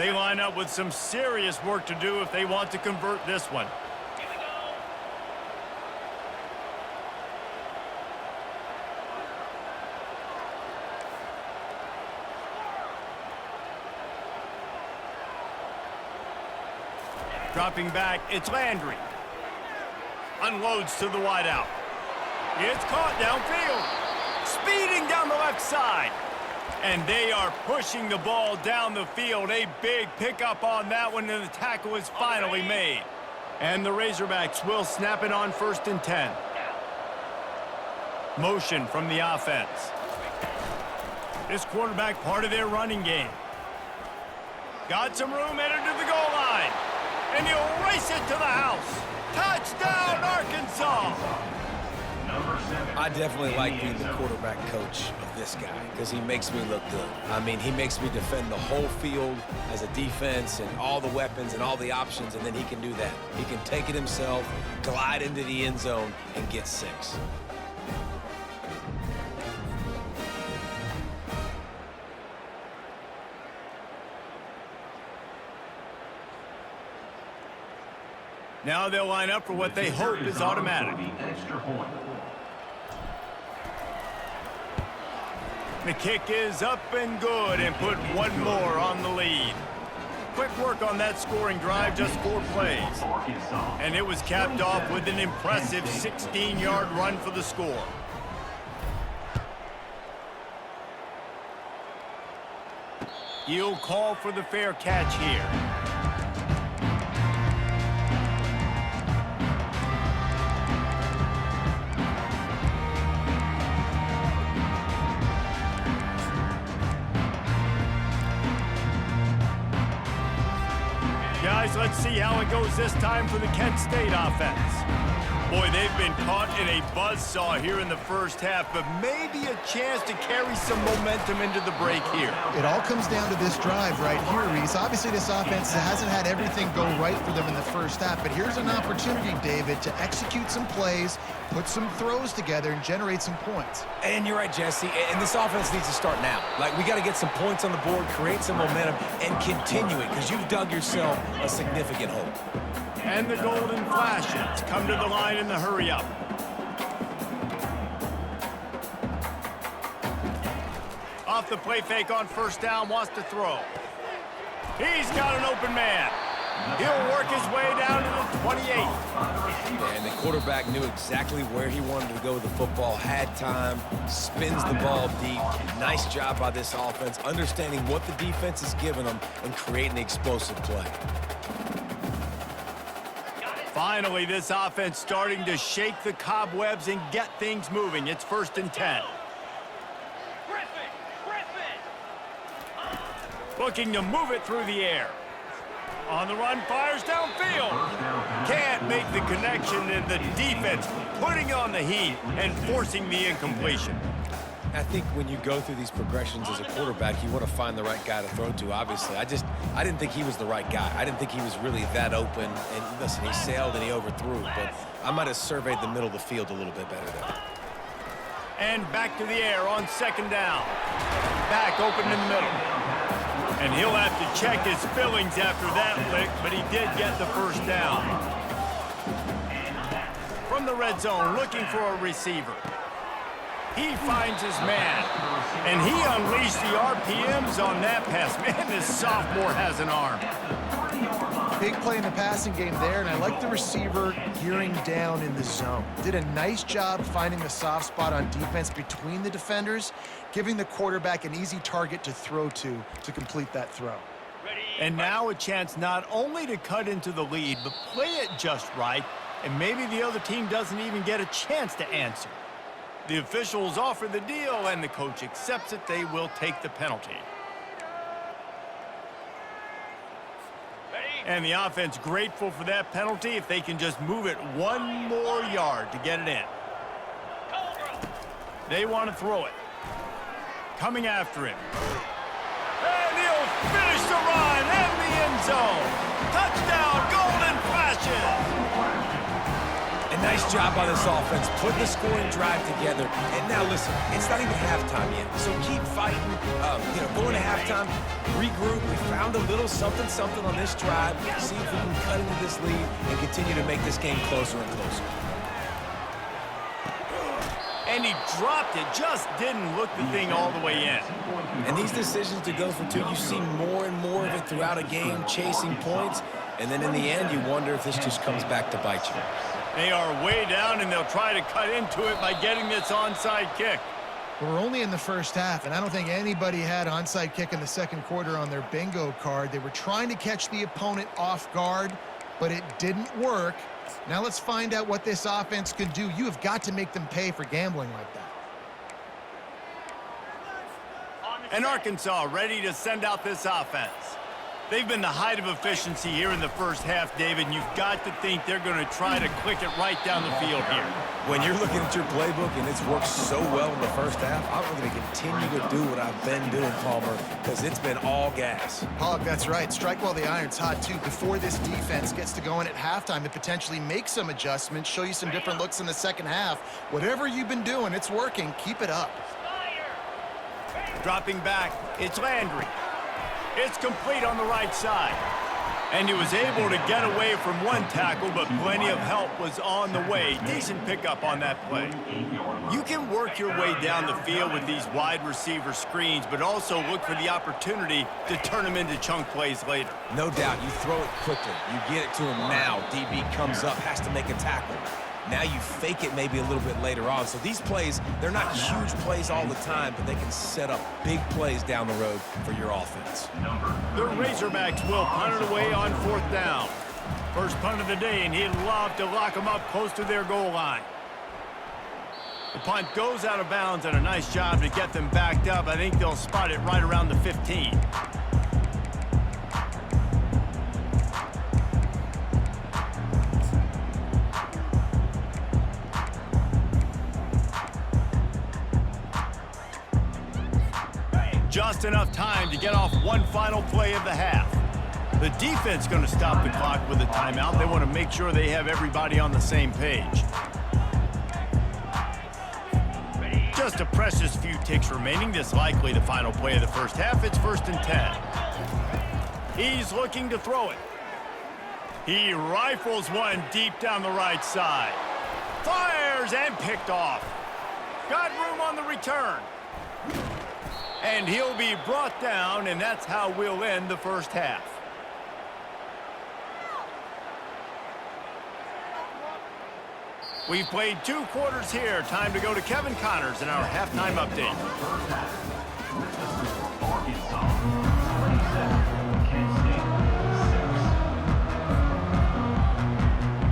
They line up with some serious work to do if they want to convert this one. Dropping back, it's Landry. Unloads to the wideout. It's caught downfield. Speeding down the left side. And they are pushing the ball down the field. A big pickup on that one, and the tackle is finally made. And the Razorbacks will snap it on 1st and 10. Motion from the offense. This quarterback part of their running game. Got some room, headed to the goal line. And he'll race it to the house. Touchdown, Arkansas! I definitely like being the quarterback coach of this guy because he makes me look good. I mean, he makes me defend the whole field as a defense and all the weapons and all the options, and then he can do that. He can take it himself, glide into the end zone, and get 6. Now they'll line up for what they hope is automatic. The kick is up and good, and put one more on the lead. Quick work on that scoring drive, just 4 plays. And it was capped off with an impressive 16-yard run for the score. He'll call for the fair catch here. Guys, let's see how it goes this time for the Kent State offense. Boy, they've been caught in a buzzsaw here in the first half, but maybe a chance to carry some momentum into the break here. It all comes down to this drive right here, Reese. Obviously, this offense hasn't had everything go right for them in the first half, but here's an opportunity, David, to execute some plays, put some throws together, and generate some points. And you're right, Jesse, and this offense needs to start now. Like, we got to get some points on the board, create some momentum, and continue it, because you've dug yourself a significant hole. And the Golden Flashes come to the line in the hurry-up. Off the play fake on 1st down, wants to throw. He's got an open man. He'll work his way down to the 28. And the quarterback knew exactly where he wanted to go with the football, had time, spins the ball deep. Nice job by this offense, understanding what the defense is giving them and creating the explosive play. Finally, this offense starting to shake the cobwebs and get things moving. It's 1st and 10. Looking to move it through the air. On the run, fires downfield. Can't make the connection, and the defense putting on the heat and forcing the incompletion. I think when you go through these progressions as a quarterback, you want to find the right guy to throw to, obviously. I didn't think he was the right guy. I didn't think he was really that open. And listen, he sailed and he overthrew, but I might have surveyed the middle of the field a little bit better there. And back to the air on 2nd down. Back open in the middle. And he'll have to check his fillings after that lick, but he did get the 1st down. From the red zone, looking for a receiver. He finds his man, and he unleashed the RPMs on that pass. Man, this sophomore has an arm. Big play in the passing game there, and I like the receiver gearing down in the zone. Did a nice job finding the soft spot on defense between the defenders, giving the quarterback an easy target to throw to complete that throw. And now a chance not only to cut into the lead, but play it just right, and maybe the other team doesn't even get a chance to answer. The officials offer the deal, and the coach accepts it. They will take the penalty. And the offense grateful for that penalty if they can just move it 1 more yard to get it in. They want to throw it. Coming after him. And he'll finish the run in the end zone. Touchdown, Golden Flashes. And nice Nice job by this offense, putting the scoring drive together. And now listen, it's not even halftime yet, so keep fighting. Going to halftime, regroup. We found a little something on this drive. See if we can cut into this lead and continue to make this game closer and closer. And he dropped it, just didn't look the thing all the way in. And these decisions to go for two, you see more and more of it throughout a game, chasing points. And then in the end, you wonder if this just comes back to bite you. They are way down, and they'll try to cut into it by getting this onside kick. We're only in the first half, and I don't think anybody had onside kick in the second quarter on their bingo card. They were trying to catch the opponent off guard, but it didn't work. Now let's find out what this offense can do. You have got to make them pay for gambling like that. And Arkansas ready to send out this offense. They've been the height of efficiency here in the first half, David, and you've got to think they're going to try to click it right down the field here. When you're looking at your playbook and it's worked so well in the first half, I'm going to continue to do what I've been doing, Palmer, because it's been all gas. Hog, that's right. Strike while the iron's hot, too. Before this defense gets to going at halftime to potentially make some adjustments, show you some different looks in the second half. Whatever you've been doing, it's working. Keep it up. Dropping back, it's Landry. It's complete on the right side. And he was able to get away from one tackle, but plenty of help was on the way. Decent pickup on that play. You can work your way down the field with these wide receiver screens, but also look for the opportunity to turn them into chunk plays later. No doubt, you throw it quickly. You get it to him now. DB comes up, has to make a tackle. Now you fake it maybe a little bit later on. So these plays, they're not huge plays all the time, but they can set up big plays down the road for your offense. The Razorbacks will punt it away on fourth down. First punt of the day, and he'd love to lock them up close to their goal line. The punt goes out of bounds, and a nice job to get them backed up. I think they'll spot it right around the 15. Just enough time to get off one final play of the half. The defense going to stop the clock with a timeout. They want to make sure they have everybody on the same page. Just a precious few ticks remaining. This likely the final play of the first half. It's 1st and 10. He's looking to throw it. He rifles one deep down the right side. Fires and picked off. Got room on the return. And he'll be brought down, and that's how we'll end the first half. We've played 2 quarters here. Time to go to Kevin Connors in our halftime update.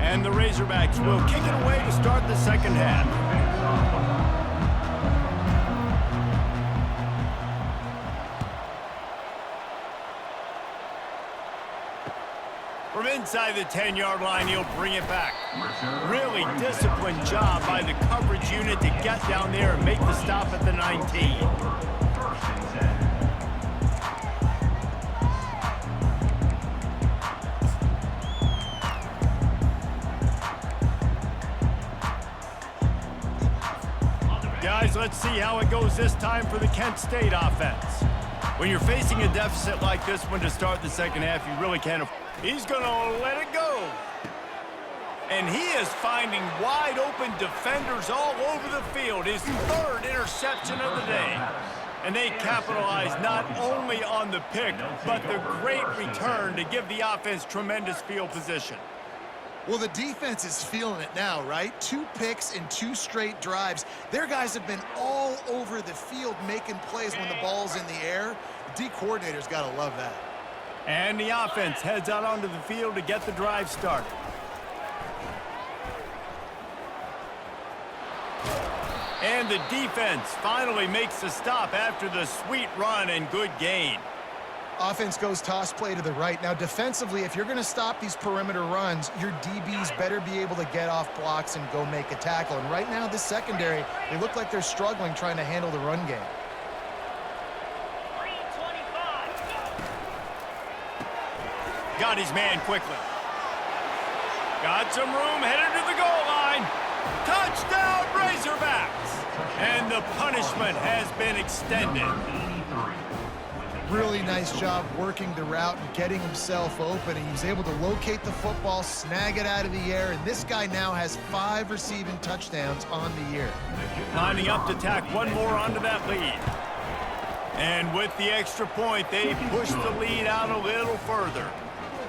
And the Razorbacks will kick it away to start the second half. From inside the 10-yard line, he'll bring it back. Really disciplined job by the coverage unit to get down there and make the stop at the 19. Guys, let's see how it goes this time for the Kent State offense. When you're facing a deficit like this one to start the second half, you really can't afford. He's going to let it go. And he is finding wide open defenders all over the field. His 3rd interception of the day. And they capitalize not only on the pick, but the great return to give the offense tremendous field position. Well, the defense is feeling it now, right? 2 picks in 2 straight drives. Their guys have been all over the field making plays when the ball's in the air. The D coordinator's got to love that. And the offense heads out onto the field to get the drive started. And the defense finally makes the stop after the sweet run and good gain. Offense goes toss play to the right. Now, defensively, if you're going to stop these perimeter runs, your DBs better be able to get off blocks and go make a tackle. And right now, this secondary, they look like they're struggling trying to handle the run game. Got his man quickly. Got some room, headed to the goal line. Touchdown, Razorbacks! And the punishment has been extended. Really nice job working the route and getting himself open. And he was able to locate the football, snag it out of the air, and this guy now has 5 receiving touchdowns on the year. Lining up to tack one more onto that lead. And with the extra point, they push the lead out a little further.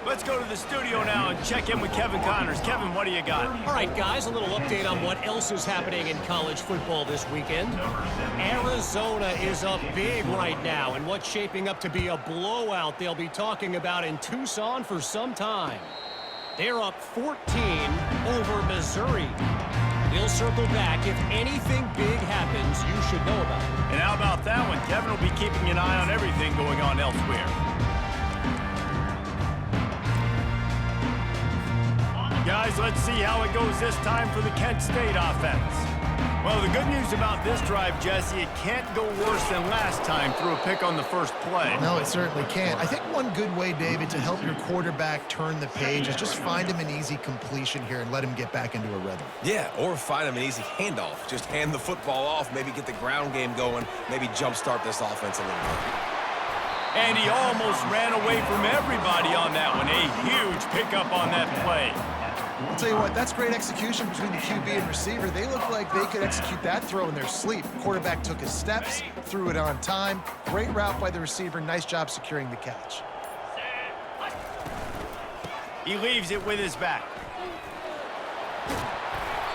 Let's go to the studio now and check in with Kevin Connors. Kevin, what do you got? All right, guys, a little update on what else is happening in college football this weekend. Arizona is up big right now in what's shaping up to be a blowout they'll be talking about in Tucson for some time. They're up 14 over Missouri. We'll circle back. If anything big happens, you should know about it. And how about that one? Kevin will be keeping an eye on everything going on elsewhere. Guys, let's see how it goes this time for the Kent State offense. Well, the good news about this drive, Jesse, it can't go worse than last time through a pick on the first play. No, it certainly can't. I think one good way, David, to help your quarterback turn the page is just find him an easy completion here and let him get back into a rhythm. Yeah, or find him an easy handoff. Just hand the football off, maybe get the ground game going, maybe jumpstart this offense a little bit. And he almost ran away from everybody on that one. A huge pickup on that play. I'll tell you what, that's great execution between the QB and receiver. They look like they could execute that throw in their sleep. Quarterback took his steps, threw it on time. Great route by the receiver. Nice job securing the catch. He leaves it with his back.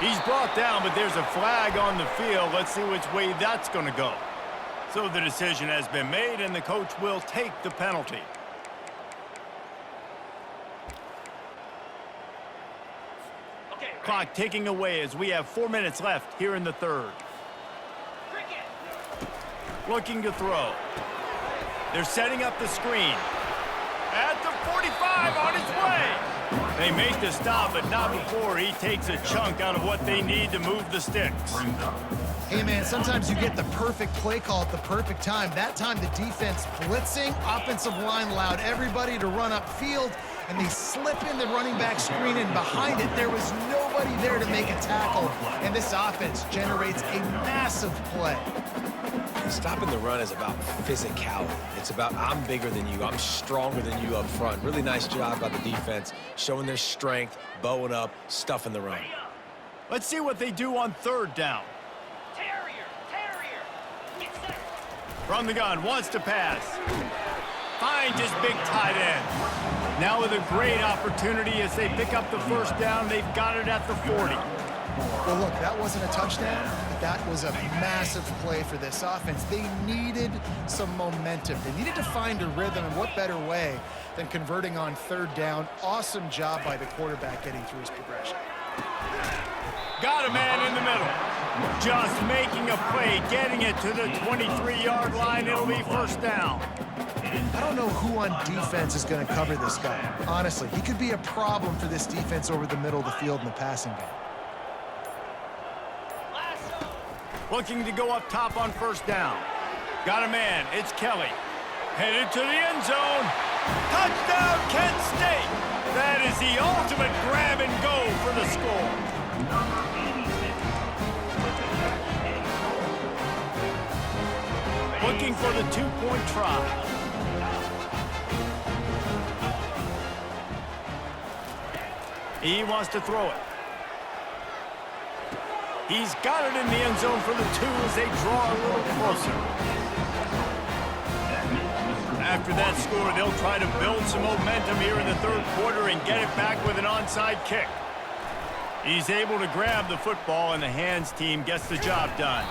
He's brought down, but there's a flag on the field. Let's see which way that's going to go. So the decision has been made, and the coach will take the penalty. Clock ticking away as we have 4 minutes left here in the third. Looking to throw. They're setting up the screen. At the 45, on his way. They make the stop, but not before he takes a chunk out of what they need to move the sticks. Hey, man, sometimes you get the perfect play call at the perfect time. That time, the defense blitzing, offensive line allowed everybody to run upfield, and they slip in the running back screen, and behind it, there was nobody there to make a tackle, and this offense generates a massive play. Stopping the run is about physicality. It's about I'm bigger than you, I'm stronger than you up front. Really nice job by the defense, showing their strength, bowing up, stuffing the run. Let's see what they do on third down. From the gun, wants to pass. Finds his big tight end. Now with a great opportunity as they pick up the first down, they've got it at the 40. Well, look, that wasn't a touchdown. That was a massive play for this offense. They needed some momentum. They needed to find a rhythm, and what better way than converting on third down. Awesome job by the quarterback getting through his progression. Got a man in the middle. Just making a play, getting it to the 23-yard line. It'll be first down. I don't know who on defense is going to cover this guy. Honestly, he could be a problem for this defense over the middle of the field in the passing game. Looking to go up top on first down. Got a man. It's Kelly. Headed to the end zone. Touchdown, Kent State. That is the ultimate grab and go for the score. Looking for the two-point try. He wants to throw it. He's got it in the end zone for the 2 as they draw a little closer. After that score, they'll try to build some momentum here in the third quarter and get it back with an onside kick. He's able to grab the football, and the hands team gets the job done.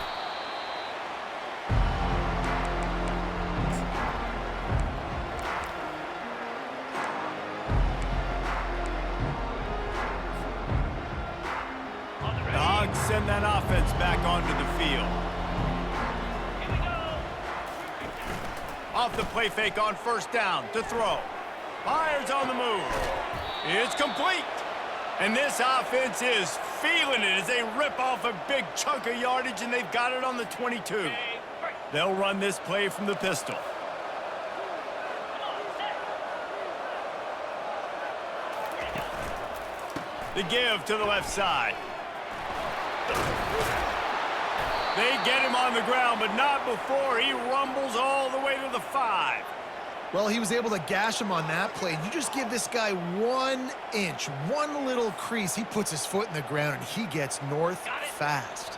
Send that offense back onto the field. Off the play fake on first down to throw. Fires on the move. It's complete. And this offense is feeling it as they rip off a big chunk of yardage, and they've got it on the 22. They'll run this play from the pistol. The give to the left side. They get him on the ground, but not before he rumbles all the way to the 5. Well, he was able to gash him on that play. You just give this guy 1 inch, one little crease. He puts his foot in the ground, and he gets north fast.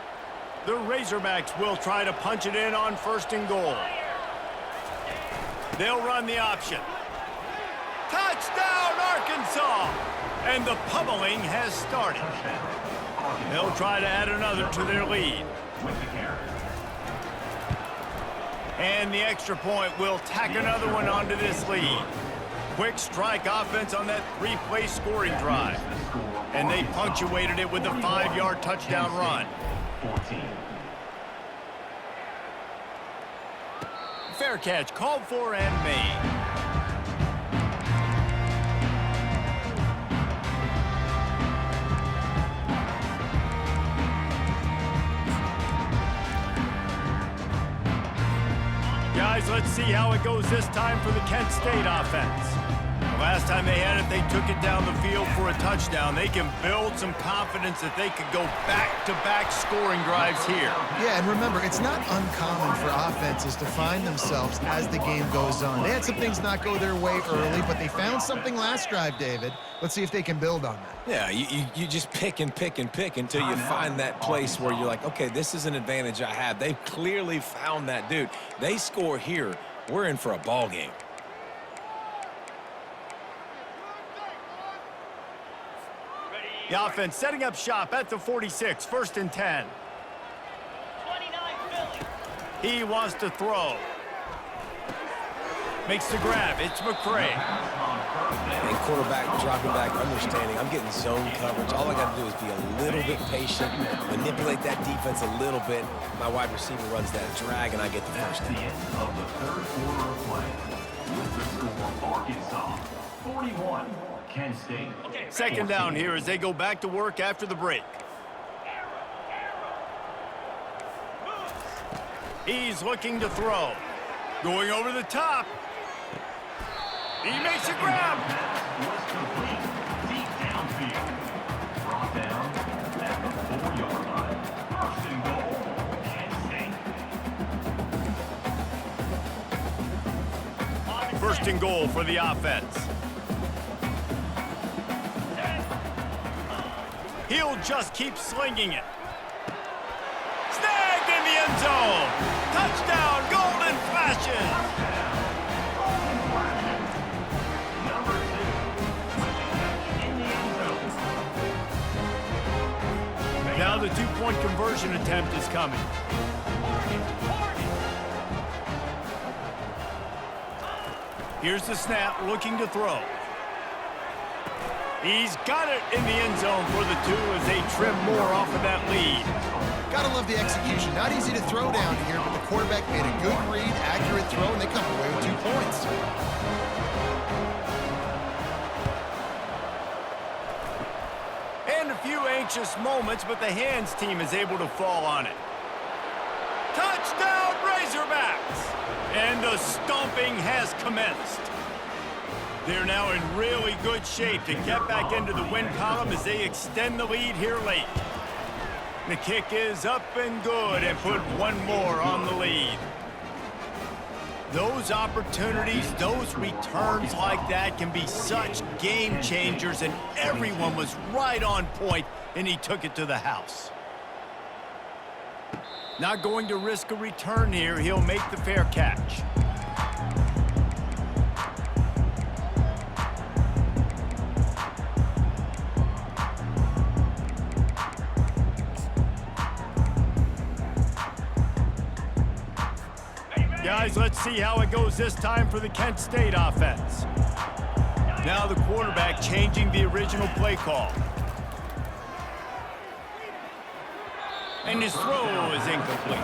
The Razorbacks will try to punch it in on 1st and goal. They'll run the option. Touchdown, Arkansas! And the pummeling has started. They'll try to add another to their lead. And the extra point will tack another one onto this lead. Quick strike offense on that 3-play scoring drive. And they punctuated it with a 5-yard touchdown run. Fair catch called for and made. Guys, let's see how it goes this time for the Kent State offense. The last time they had it, they took it down the field for a touchdown. They can build some confidence that they could go back-to-back scoring drives here. Yeah, and remember, it's not uncommon for offenses to find themselves as the game goes on. They had some things not go their way early, but they found something last drive, David. Let's see if they can build on that. Yeah, you just pick and pick and pick until you find that place where you're like, okay, this is an advantage I have. They've clearly found that, dude. They score here, we're in for a ball game. The offense setting up shop at the 46, 1st and 10. He wants to throw. Makes the grab. It's McCray. And quarterback dropping back, understanding I'm getting zone coverage. All I got to do is be a little bit patient, manipulate that defense a little bit. My wide receiver runs that drag, and I get the first down. At the end of the 3rd quarter of play, with the score Arkansas 41, Kent State. Second down here as they go back to work after the break. He's looking to throw. Going over the top. He makes a grab. Was complete. Deep downfield. Brought down at the 4-yard line. 1st and goal, Kent State. 1st and goal for the offense. He'll just keep slinging it. Snagged in the end zone. Touchdown, Golden Flashes. Now the 2-point conversion attempt is coming. Here's the snap, looking to throw. He's got it in the end zone for the 2 as they trim more off of that lead. Gotta love the execution. Not easy to throw down here, but the quarterback made a good read, accurate throw, and they come away with 2 points. And a few anxious moments, but the hands team is able to fall on it. Touchdown, Razorbacks! And the stomping has commenced. They're now in really good shape to get back into the win column as they extend the lead here late. The kick is up and good and put one more on the lead. Those opportunities, those returns like that can be such game changers, and everyone was right on point, and he took it to the house. Not going to risk a return here. He'll make the fair catch. Guys, let's see how it goes this time for the Kent State offense. Now the quarterback changing the original play call. And his throw is incomplete.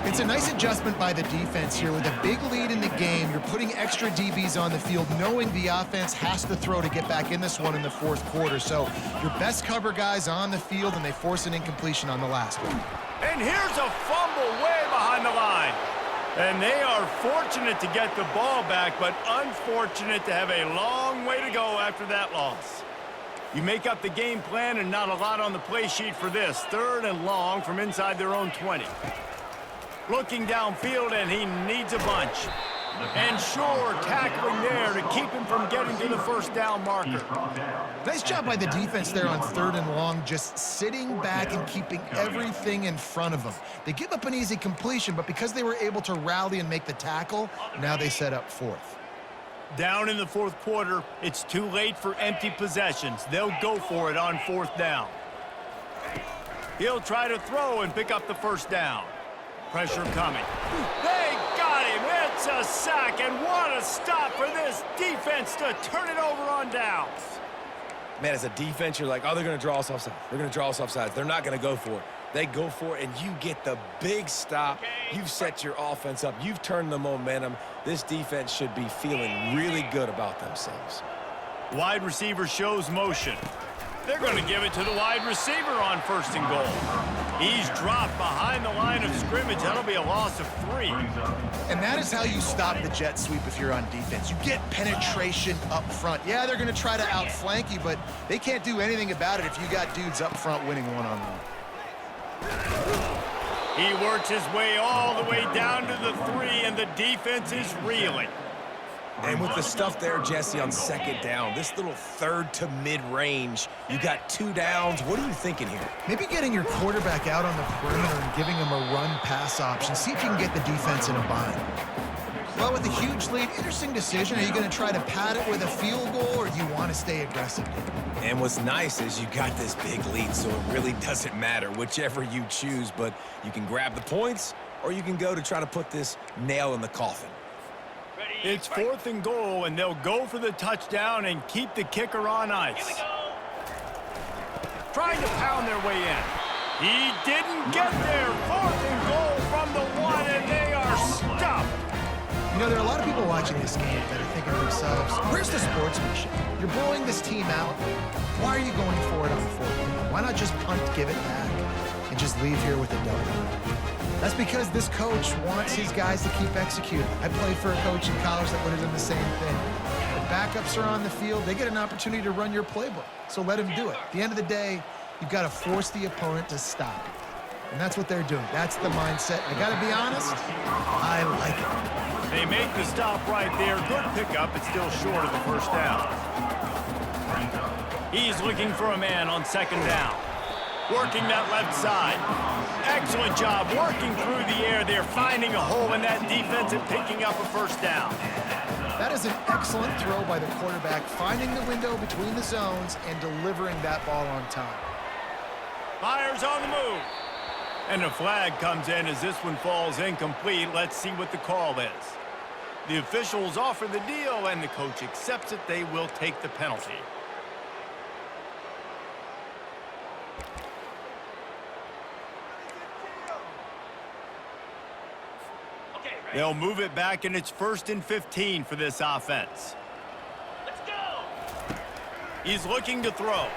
It's a nice adjustment by the defense here. With a big lead in the game, you're putting extra DBs on the field, knowing the offense has to throw to get back in this one in the 4th quarter. So your best cover guys on the field, and they force an incompletion on the last one. And here's a fumble way behind the line. And they are fortunate to get the ball back, but unfortunate to have a long way to go after that loss. You make up the game plan and not a lot on the play sheet for this. 3rd and long from inside their own 20. Looking downfield, and he needs a bunch. And sure, tackling there to keep him from getting to the first down marker. Nice job by the defense there on 3rd and long, just sitting back and keeping everything in front of them. They give up an easy completion, but because they were able to rally and make the tackle, now they set up 4th. Down in the 4th quarter, it's too late for empty possessions. They'll go for it on 4th down. He'll try to throw and pick up the first down. Pressure coming. They got him. It's a sack, and what a stop for this defense to turn it over on downs. Man, as a defense, you're like, oh, they're going to draw us offside. They're going to draw us offside. They're not going to go for it. They go for it, and you get the big stop. You've set your offense up. You've turned the momentum. This defense should be feeling really good about themselves. Wide receiver shows motion. They're going to give it to the wide receiver on 1st and goal. He's dropped behind the line of scrimmage. That'll be a loss of 3. And that is how you stop the jet sweep if you're on defense. You get penetration up front. Yeah, they're going to try to outflank you, but they can't do anything about it if you got dudes up front winning one-on-one. He works his way all the way down to the 3, and the defense is reeling. And with the stuff there, Jesse, on 2nd down, this little 3rd to mid-range, you got 2 downs. What are you thinking here? Maybe getting your quarterback out on the perimeter and giving him a run-pass option. See if you can get the defense in a bind. Well, with a huge lead, interesting decision. Are you going to try to pad it with a field goal, or do you want to stay aggressive? And what's nice is you got this big lead, so it really doesn't matter whichever you choose, but you can grab the points, or you can go to try to put this nail in the coffin. It's 4th and goal, and they'll go for the touchdown and keep the kicker on ice. Trying to pound their way in. He didn't get there. 4th and goal from the 1, and they are stopped. You know, there are a lot of people watching this game that are thinking to themselves, where's the sportsmanship? You're blowing this team out. Why are you going for it on 4th down? Why not just punt, give it back, and just leave here with a W? That's because this coach wants his guys to keep executing. I played for a coach in college that would have done the same thing. The backups are on the field. They get an opportunity to run your playbook, so let them do it. At the end of the day, you've got to force the opponent to stop. And that's what they're doing. That's the mindset. I got to be honest, I like it. They make the stop right there. Good pickup. It's still short of the first down. He's looking for a man on 2nd down. Working that left side. Excellent job working through the air. They're finding a hole in that defense and picking up a first down. That is an excellent throw by the quarterback, finding the window between the zones and delivering that ball on time. Myers on the move. And a flag comes in as this one falls incomplete. Let's see what the call is. The officials offer the deal, and the coach accepts it. They will take the penalty. They'll move it back, and it's 1st and 15 for this offense. Let's go. He's looking to throw.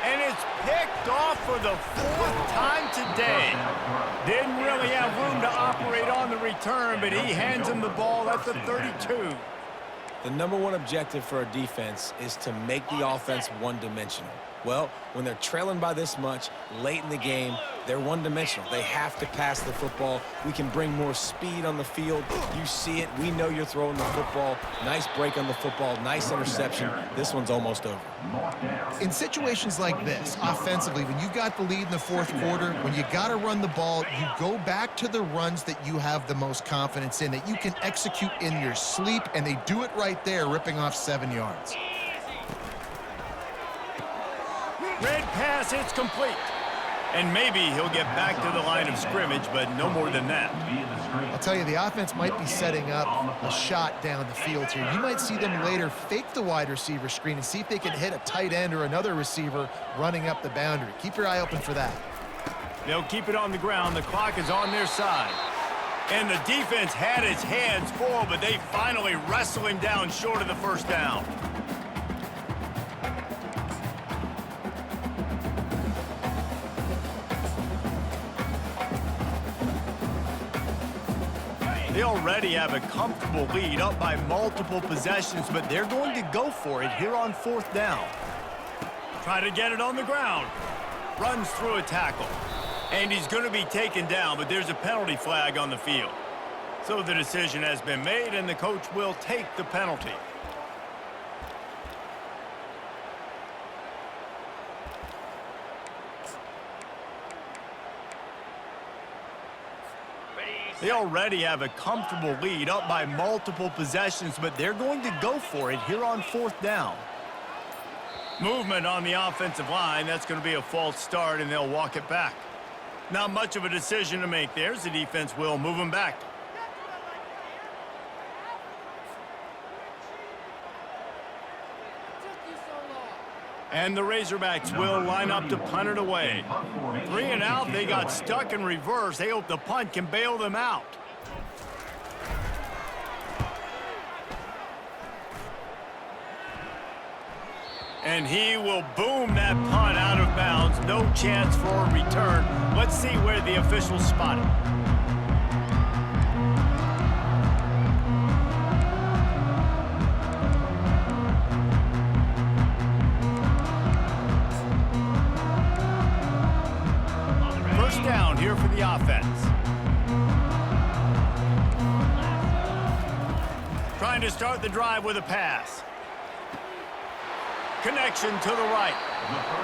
And it's picked off for the 4th time today. Didn't really have room to operate on the return, but he hands him the ball at the 32. The #1 objective for a defense is to make the offense one-dimensional. Well, when they're trailing by this much late in the game, they're one-dimensional. They have to pass the football. We can bring more speed on the field. You see it. We know you're throwing the football. Nice break on the football. Nice interception. This one's almost over. In situations like this, offensively, when you got the lead in the 4th quarter, when you got to run the ball, you go back to the runs that you have the most confidence in, that you can execute in your sleep, and they do it right there, ripping off 7 yards. Red pass, it's complete. And maybe he'll get back to the line of scrimmage, but no more than that. I'll tell you, the offense might be setting up a shot down the field here. You might see them later fake the wide receiver screen and see if they can hit a tight end or another receiver running up the boundary. Keep your eye open for that. They'll keep it on the ground. The clock is on their side. And the defense had its hands full, but they finally wrestle him down short of the first down. They already have a comfortable lead, up by multiple possessions, but they're going to go for it here on 4th down. Try to get it on the ground. Runs through a tackle. And he's going to be taken down, but there's a penalty flag on the field. So the decision has been made, and the coach will take the penalty. They already have a comfortable lead, up by multiple possessions, but they're going to go for it here on 4th down. Movement on the offensive line. That's going to be a false start, and they'll walk it back. Not much of a decision to make there. The defense will move them back. And the Razorbacks will line up to punt it away. 3 and out. They got stuck in reverse. They hope the punt can bail them out. And he will boom that punt out of bounds. No chance for a return. Let's see where the officials spot it. First down here for the offense. Trying to start the drive with a pass. Connection to the right.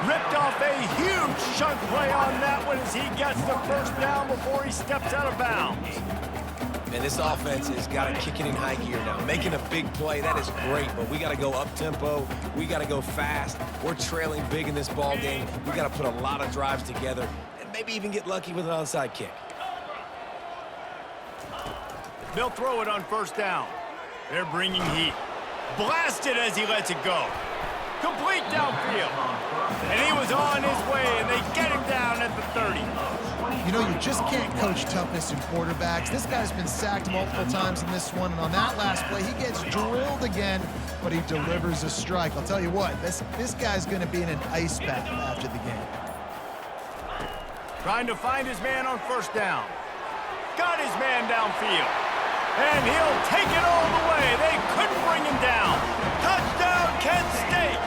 Ripped off a huge chunk play on that one as he gets the first down before he steps out of bounds. Man, this offense has got to kick it in high gear now. Making a big play, that is great, but we got to go up-tempo. We got to go fast. We're trailing big in this ball game. We got to put a lot of drives together and maybe even get lucky with an onside kick. They'll throw it on first down. They're bringing heat. Blasted as he lets it go. Complete downfield. And he was on his way, and they get him down at the 30. You know, you just can't coach toughness in quarterbacks. This guy's been sacked multiple times in this one, and on that last play, he gets drilled again, but he delivers a strike. I'll tell you what, this guy's going to be in an ice bath after the game. Trying to find his man on first down. Got his man downfield. And he'll take it all the way. They couldn't bring him down. Touchdown, Kent State.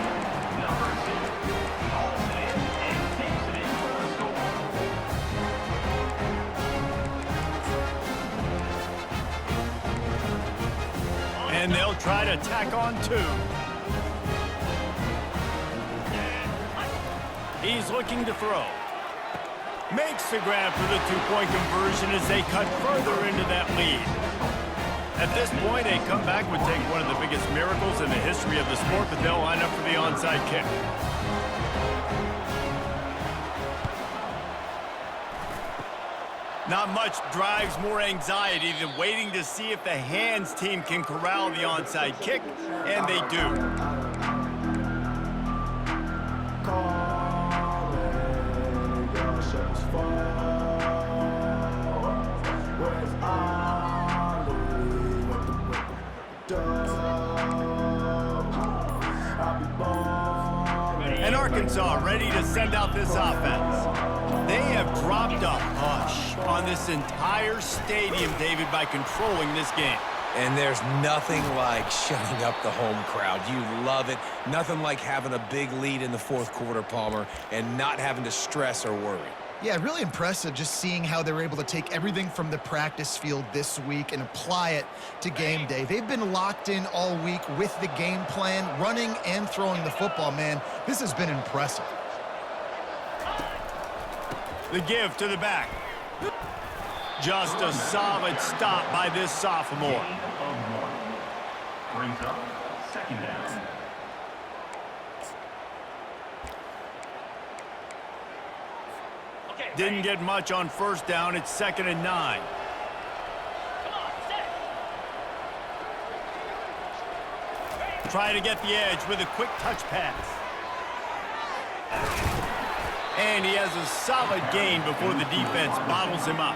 And they'll try to tack on 2. He's looking to throw. Makes the grab for the 2-point conversion as they cut further into that lead. At this point, a comeback would take one of the biggest miracles in the history of the sport, but they'll line up for the onside kick. Not much drives more anxiety than waiting to see if the hands team can corral the onside kick, and they do. And Arkansas ready to send out this offense. They have dropped a hush on this entire stadium, David, by controlling this game. And there's nothing like shutting up the home crowd. You love it. Nothing like having a big lead in the 4th quarter, Palmer, and not having to stress or worry. Yeah, really impressive just seeing how they're able to take everything from the practice field this week and apply it to game day. They've been locked in all week with the game plan, running and throwing the football, man. This has been impressive. The give to the back. Just a solid stop by this sophomore. Brings up 2nd down. Didn't get much on first down. It's 2nd and 9. Try to get the edge with a quick touch pass. And he has a solid gain before the defense bottles him up.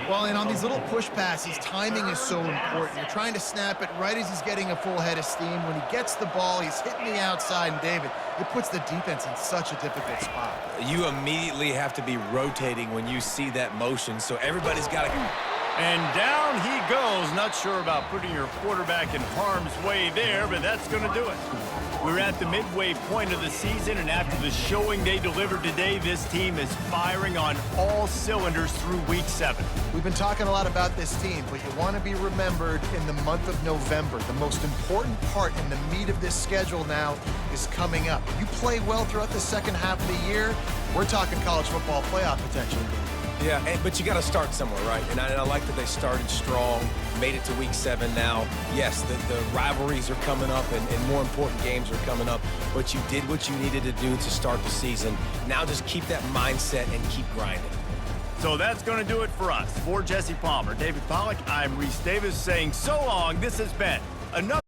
Well, and on these little push passes, timing is so important. You're trying to snap it right as he's getting a full head of steam. When he gets the ball, he's hitting the outside, and David, it puts the defense in such a difficult spot. You immediately have to be rotating when you see that motion, so everybody's got to... And down he goes. Not sure about putting your quarterback in harm's way there, but that's going to do it. We're at the midway point of the season, and after the showing they delivered today, this team is firing on all cylinders through Week 7. We've been talking a lot about this team, but you want to be remembered in the month of November. The most important part in the meat of this schedule now is coming up. You play well throughout the second half of the year, we're talking college football playoff potential. Yeah, but you got to start somewhere, right? And I like that they started strong, made it to Week 7 now. Yes, the rivalries are coming up, and more important games are coming up, but you did what you needed to do to start the season. Now just keep that mindset and keep grinding. So that's going to do it for us. For Jesse Palmer, David Pollack, I'm Reese Davis saying so long. This has been another